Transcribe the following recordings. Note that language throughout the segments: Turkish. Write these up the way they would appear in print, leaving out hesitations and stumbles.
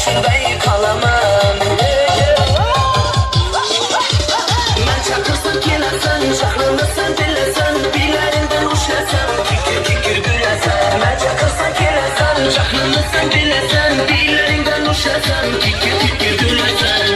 shunday qolaman. Men chaqirsam kelasan, shahrimizsan bilasan, bilaringdan ushlasan, kikir gülasan. Men chaqirsam kelasan, shahrimizsan bilasan, bilaringdan ushlasan, kikir gülasan.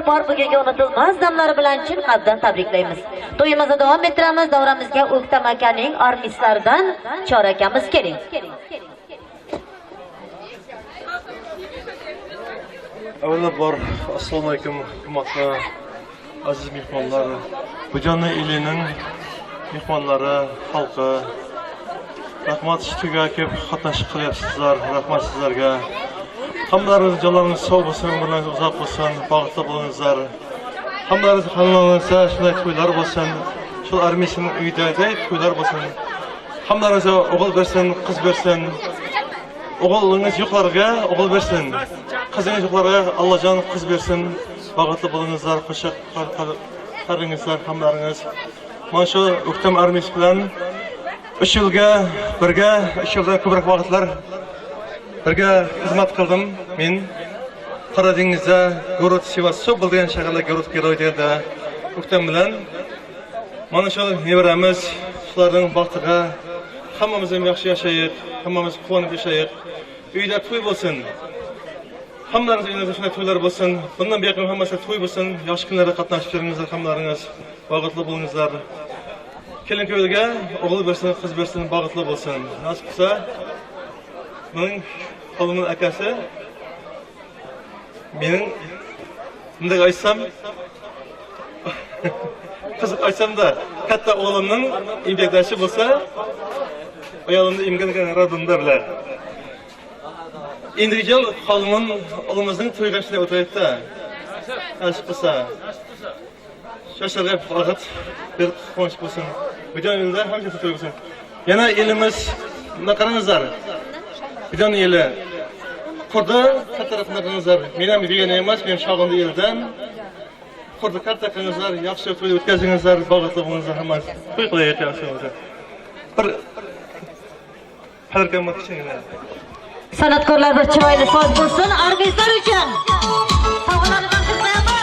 bor bugungi unutilmas damlari bilan chin qalbdan tabriklaymiz. To'yimizni davom ettiramiz. Davramizga O'ktam akaning armistlaridan Chor akamiz keling. Avvalambor assalomu alaykum hurmatli aziz mehmonlar, Bujonni elining mehmonlari, xalqi, rahmat ishtiga kelib qatnashib qilyapsizlar. Rahmat sizlarga. Hamlaringiz jonlaringiz sog' bo'lsin, umrlaringiz uzoq bo'lsin, bag'ishli bo'lingizlar. Hamlaringiz xonadoningizda shunday to'ylar bo'lsin, shu armiyaning uyidagi to'ylar bo'lsin. Hamlaringizga o'g'il bersin, qiz bersin. O'g'lingiz yo'qlarga o'g'il bersin. Qizingiz yo'qlarga Allohjon qiz bersin. Bag'ishli bo'lingizlar, qo'shiq qaringizlar hamlaringiz. Mana shu O'ktam armiyasi bilan 3 yilga birga, 3 yildan ko'proq vaqtlar birga xizmat qildim. Men Qora dengizda Gorod Sivasov bo'lgan shaharlar Gorod keroydida O'ktam bilan mana shu nevaramiz shularning baxtiga hammamiz ham yaxshi yashaylik, hammamiz quvonib yashaylik. Uyda to'y bo'lsin. Hamlaringiz uyingizda shunday to'ylar bo'lsin. Bundan buyon hammasi to'y bo'lsin. Yosh kunlarda qatnashib yuringizlar hamlaringiz. Bag'ishli bo'lingizlar. Kelin kuyovga o'g'il bersin, qiz bersin, bag'ishli bo'lsin. Nasib qilsa, mening qo'limning akasi mening bunday aytsam qiziq aytsamda katta o'g'limning imgakdashi bo'lsa, ayolimni imgakdan radimda bilar. Individual qo'limning o'g'limizning to'yiga shunday o'tayapti. Nasib qilsa, shosharga vaqt bir quvonch bo'lsin. Bujon yilda hamma to'y bo'lsin. Yana elimiz qarangizlar. Bujon yili Qurda katta rahmatingizlar. Men ham degan emas, men Shog'indi yildan Qurda katta qilingizlar, yaxshi to'y o'tkazingizlar, bag'ishli bo'lingizlar hammasi. To'y qilaylik yaxshi bo'lsin. Bir harakamat kichkina. San'atkorlar bir chiroyli so'z bo'lsin armistlar uchun. Sog'lardan qilmaymiz.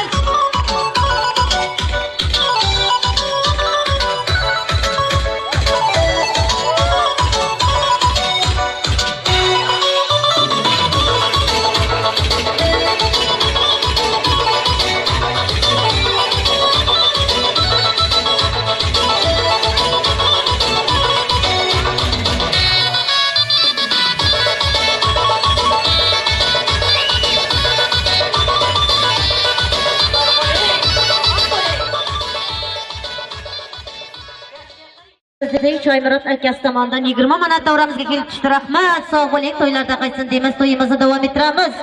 Bizning Choymurod akasi tomonidan 20 manat davramizga kelib tushdi. Rahmat, sog' bo'ling, to'ylarda qaytsin deymiz, to'yimizni davom ettiramiz.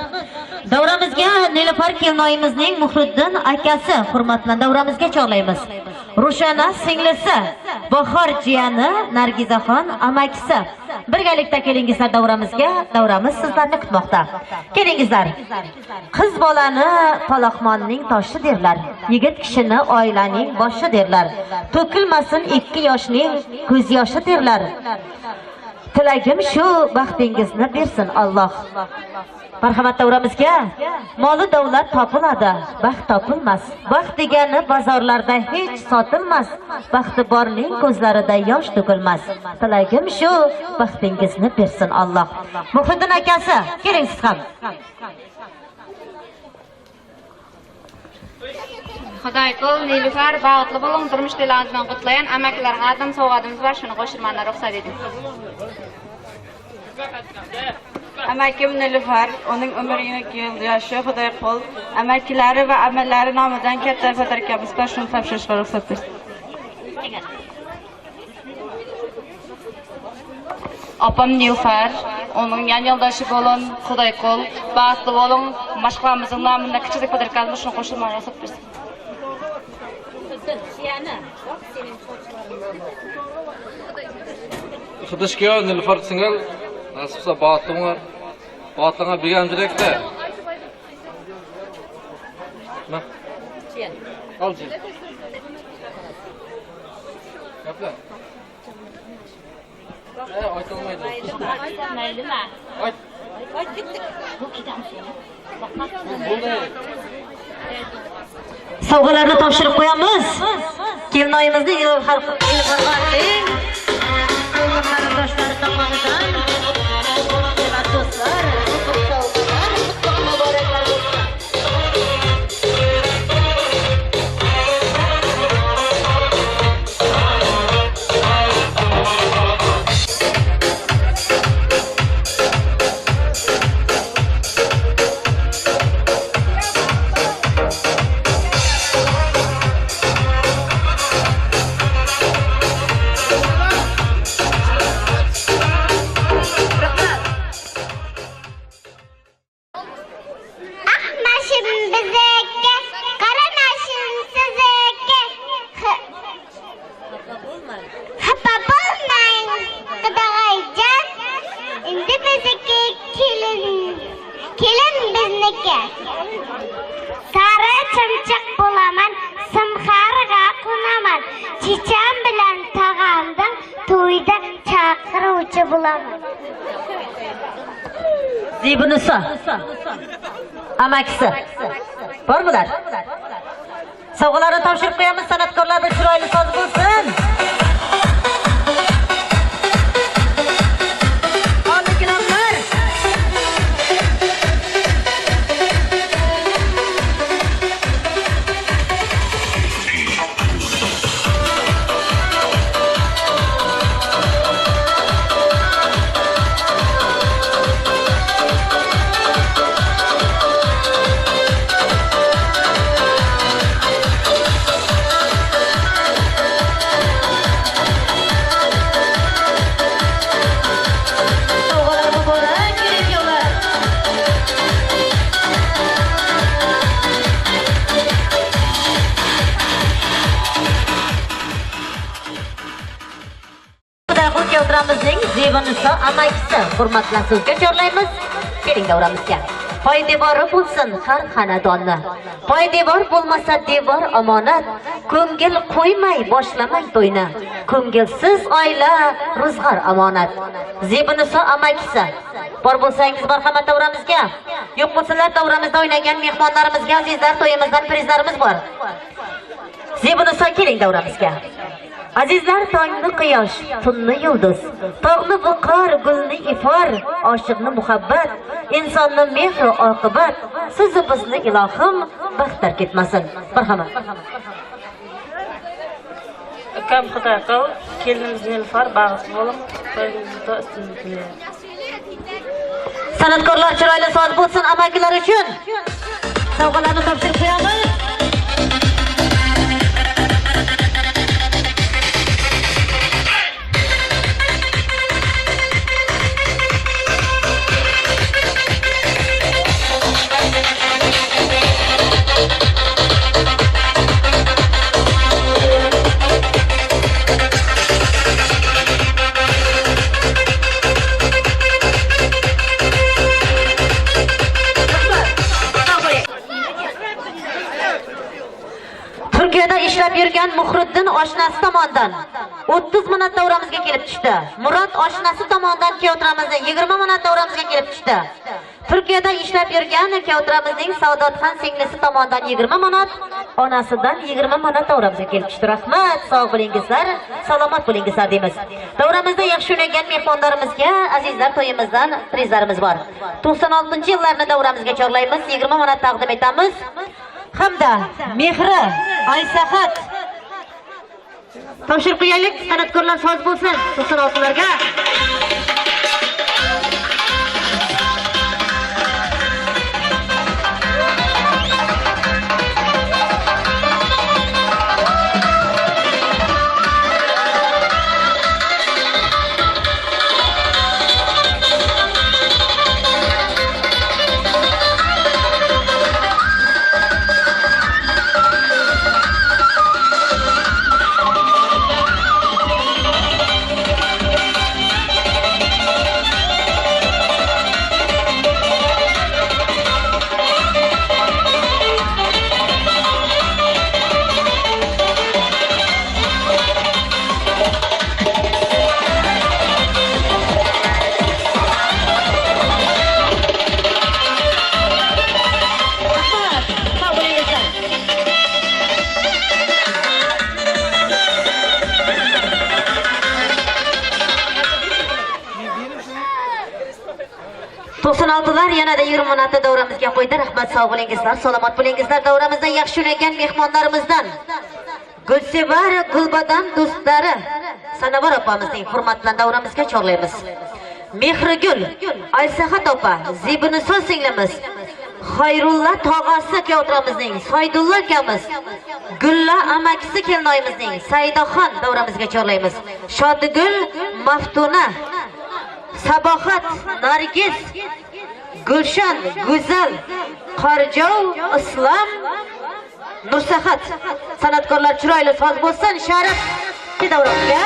Davramizga Nilufar Kelnoyimizning Muhriddin akasi hurmat bilan davramizga chorlaymiz. Rushana singlisi, Bahor jiyani, Nargizaxon amakisi. Birgalikda kelingizlar davramizga. Davramiz sizlarni kutmoqda. Kelingizlar. Qiz bolani paloqmonning toshi derlar. Yigit kishini oilaning boshi derlar. To'kilmasin 2 yoshning ko'z yoshi derlar. Tilagim shu, baxtingizni bersin Alloh. Marhamat davramizga. Moli davlat topiladi, baxt topilmas. Baxt degani bozorlarda hech sotilmas. Baxti borning ko'zlarida yosh to'kilmas. Tilagim shu, baxtingizni bersin Alloh. Muhriddin akasi, keling siz ham. Xudoy qil, Nilufar, bag'ishli bo'ling, turmush tilavingiz bilan qutlayan, amakilarga adam sovg'adimiz bor, shuni qo'shirmandan ruxsat eting. Amakim Nilufar, uning umri 2 yil yoshi, Xudoy qil, amakilari va amallari nomidan katta fotografiya bor, shuni topshirishga ruxsat bersin. Opam Nilufar, uning yan yoldoshi bo'lin, Xudoy qil, bag'ishli bo'ling, mashqlarimizning nomidan kichik fotografiya shuni qo'shirmandan ruxsat bersin. Xudishga Nilufar singil nasibsa batımlar. Batına bilgem direkte. Ne? Al cin. Yapla. Aytılmaydı. Aytılmaydı mı? Ayt. Bu kitam seni. Sovg'alarni topshirib qo'yamiz. Kelinoyimizni qarindoshlar tomonidan do'stlar, muboraklar bo'lsin. bizeke, qaranaşın sizeke. Hapa bulmayın, qadağaycan. Endi bizeke kelin biznike. Sarı çımçık bulaman, sımxarıga qo'naman. Checham bilan tag'amdan to'yda chaqiruvchi bulaman. Zibunisa. Amakisi. Bor bular. Sovg'alarni topshirib qo'yamiz, san'atkorlarning chiroyli so'zi bo'lsin. Xonliklar. Davramizning Zebunisa amakisi hurmatlan so'zga chorlaymiz. Keling davramizga. Poydevori bo'lsin har xonadonni. Poydevor bo'lmasa devor omonat. Ko'ngil qo'ymay boshlamang to'yni. Ko'ngilsiz oila ro'zg'or omonat. Zebunisa amakisi. Bor bo'lsangiz marhamat davramizga. Yo'q bo'lsalar davramizda o'ynagan mehmonlarimizga azizlar to'yimizdan prizlarimiz bor. Zebunisa keling davramizga. Azizlar tongni quyosh, tunni yulduz, tog'ni viqor, gulni ifor, oshiqni muhabbat, insonni mehr oqibat, siz bizni ilohim baxtlar ketmasin. Marhamat. Kam xudo qil, kelinimiz Nilufar bag'is bo'lib, to'yimizda ustunlikni. San'atkorlar chiroyli so'z bo'lsin amakilar uchun. Sovg'alarni topshirib qo'yamiz. Turkiyada ishlab yurgan Muhriddin oshnasi tomonidan 30 minut davramizga kelib tushdi. Murod oshnasi tomonidan teatrimizda 20 minut davramizga kelib tushdi. Turkiyada ishlab yurgan teatrimizning Saodatxon singlisi tomonidan 20 minut, onasidan 20 minut davramizga kelib tushdi. Rahmat, sog' bo'lingizlar, salomat bo'lingizlar deymiz. Davramizda yaxshi o'ynagan mehmonlarimizga azizlar to'yimizdan prizlarimiz bor. 96-yillarni davramizga chorlaymiz, 20 minut taqdim etamiz. Hamda Mehri Aysahat topshirib qo'yaylik, san'atkorlar so'z bo'lsin 96larga. Yanada 20 minutda davramizga qo'ydi. Rahmat, sog' bo'lingizlar, salomat bo'lingizlar. Davramizda yaxshi o'ynagan mehmonlarimizdan Gulsevar Gulbadan do'stlari Sanobar opamizning hurmatlan davramizga chorlaymiz. Mehrigul Aysahat opa, Zebunisa singlimiz, Xayrulla tog'asi teatrimizning Saydulla akamiz, Gulla amakisi kelinoyimizning Saidaxon davramizga chorlaymiz. Shodigul Maftuna, Sabohat Nargiz, Gulshan, Go'zal, Qorjov, Islom, Nursahat. San'atkorlar chiroyli soz bo'lsin, sharaf davramizga.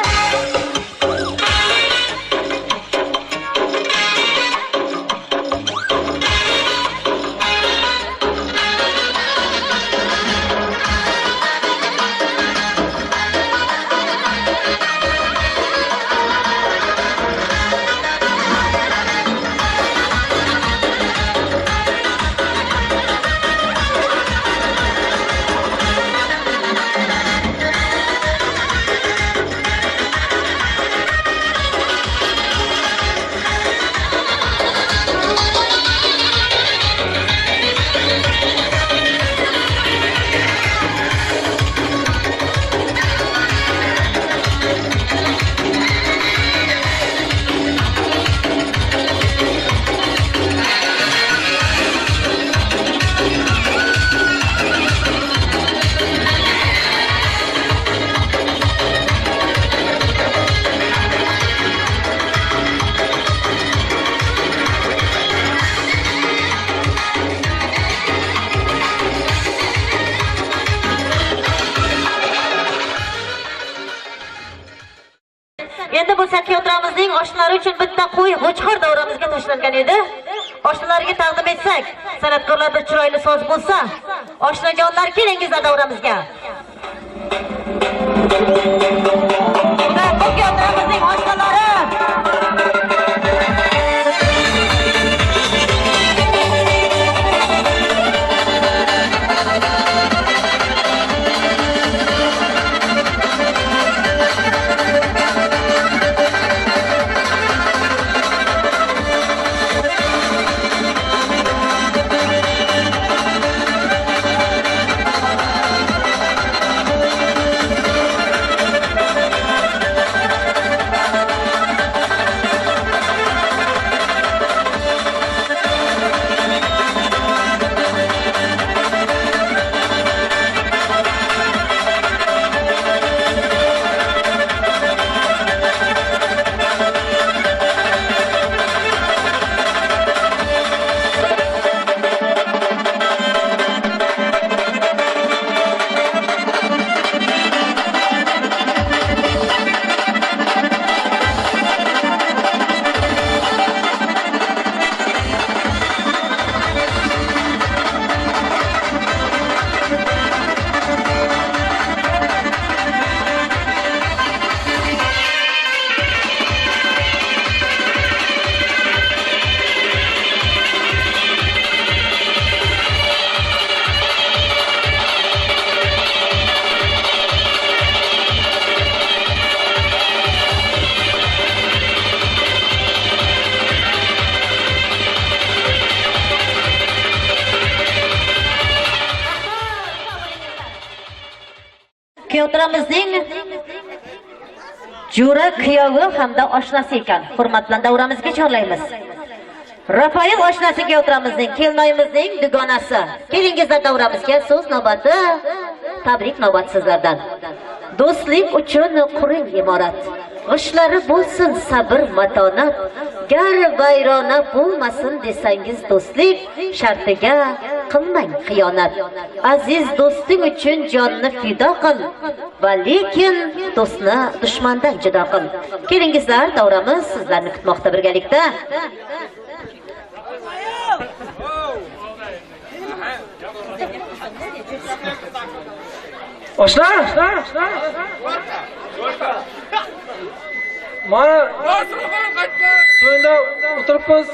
Endi bo'lsa teatrimizning oshnalari uchun bitta qo'y g'o'chqor davramizga tashlangan edi. Oshnalariga taqdim etsak, san'atkorlarda chiroyli so'z bo'lsa, oshnajonlar kelingizlar davramizga. Bu teatrimizning oshnalari teatrimizning jo'ra kuyovi hamda oshnasi ekan. Hurmat bilan davramizga chorlaymiz. Rafael oshnasi teatrimizning, kelinoyimizning dugonasi. Kelingizlar davramizga, so'z navbati, tabrik navbati sizlardan. Do'stlik uchun quring imorat. G'ishlari bo'lsin sabr matonat. Gar vayrona bo'lmasin desangiz do'stlik, shartiga qilmang xiyonat. Aziz do'sting uchun jonni fido qil, va lekin do'stni dushmandan judo qil. Kelingizlar, davramiz sizlarni kutmoqda birgalikda. Oshna! Mana to'yda o'tiribmiz.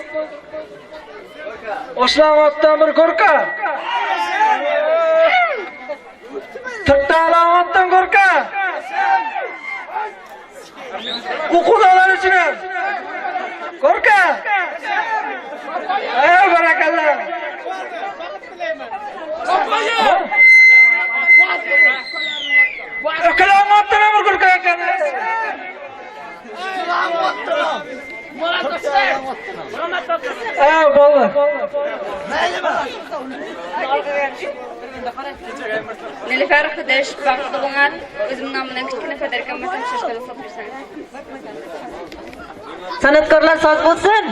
Oshlamatdan bir ko'rka. Tirtalamatdan ko'rka. O'quvchilar uchun ham ko'rka. Ey barakallah. Kalamatdan bir ko'rka ekan. Bo'ldi. Nilüfer Xudosh baxtli bo'lgan, o'zim nomidan kichkina fotorekamni tashkil qilib bersangiz. San'atkorlar soz bo'lsin.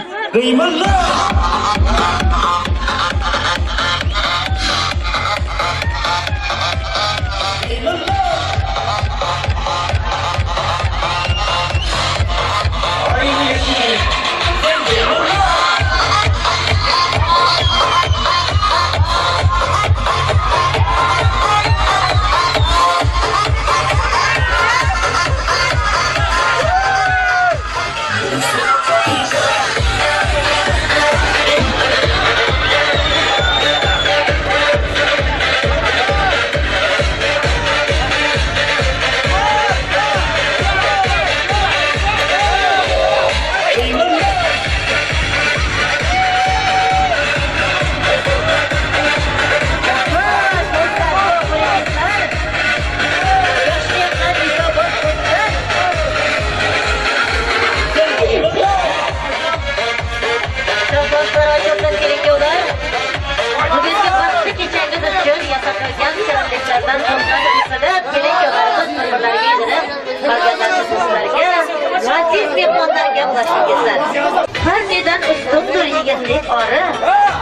Her neden ustundur yigitlik ori,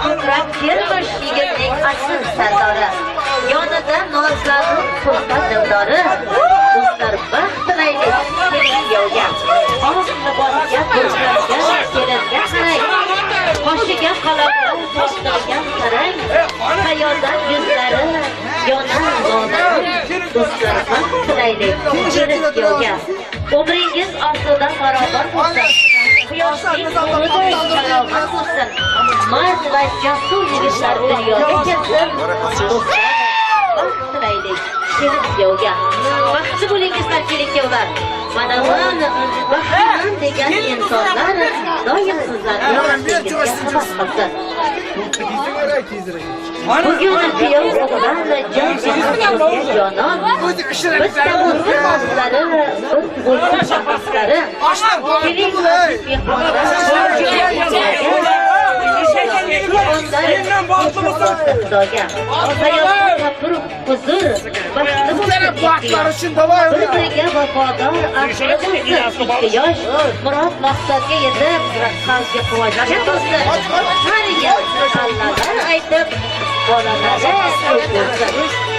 ko'krak termish yigitlik asl sardori. Yonida nozlanib tursa dildori, do'stlar baxt tilaylik kelin kuyovga. Oq libosga do'stlarga kelinga qarang, qoshiga qalamlar to'shtirgan qarang, hayodan yuzlari yonar lodan, do'stlar baxt tilaylik kelin kuyovga. Umringiz orzudan barobar bo'lsin. Quyoshning nuriday salomat bo'lsin. Mard va jasur yigitlar dunyoga kelsin. Do'stlar, baxt tilaylik kelin kuyovga. Baxtli bo'lingizlar kelin kuyovlar. Manaman baxtliman degan insonlar doim sizlarni baxtingizga sabab qilsin. Bugün kuyov o'g'lan jon jonon, bitta bo'lsin o'zlari, bir bo'lsin shaxslari. Keling Xudoga hayotda tafur huzur baxtli bo'lsin. Bir-biriga vafodor aqli bo'lsin. Yosh murod maqsadga yetib qalbga quvonchga to'lsin. Har yil Allohdan aytib bolalarga bo'lsin.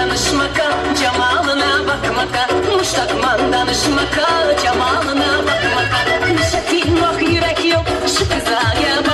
danışmaka, cemalına bakmaka. Muştakman danışmaka, cemalına bakmaka. Nişetin yok, yürek yok, şu kıza gel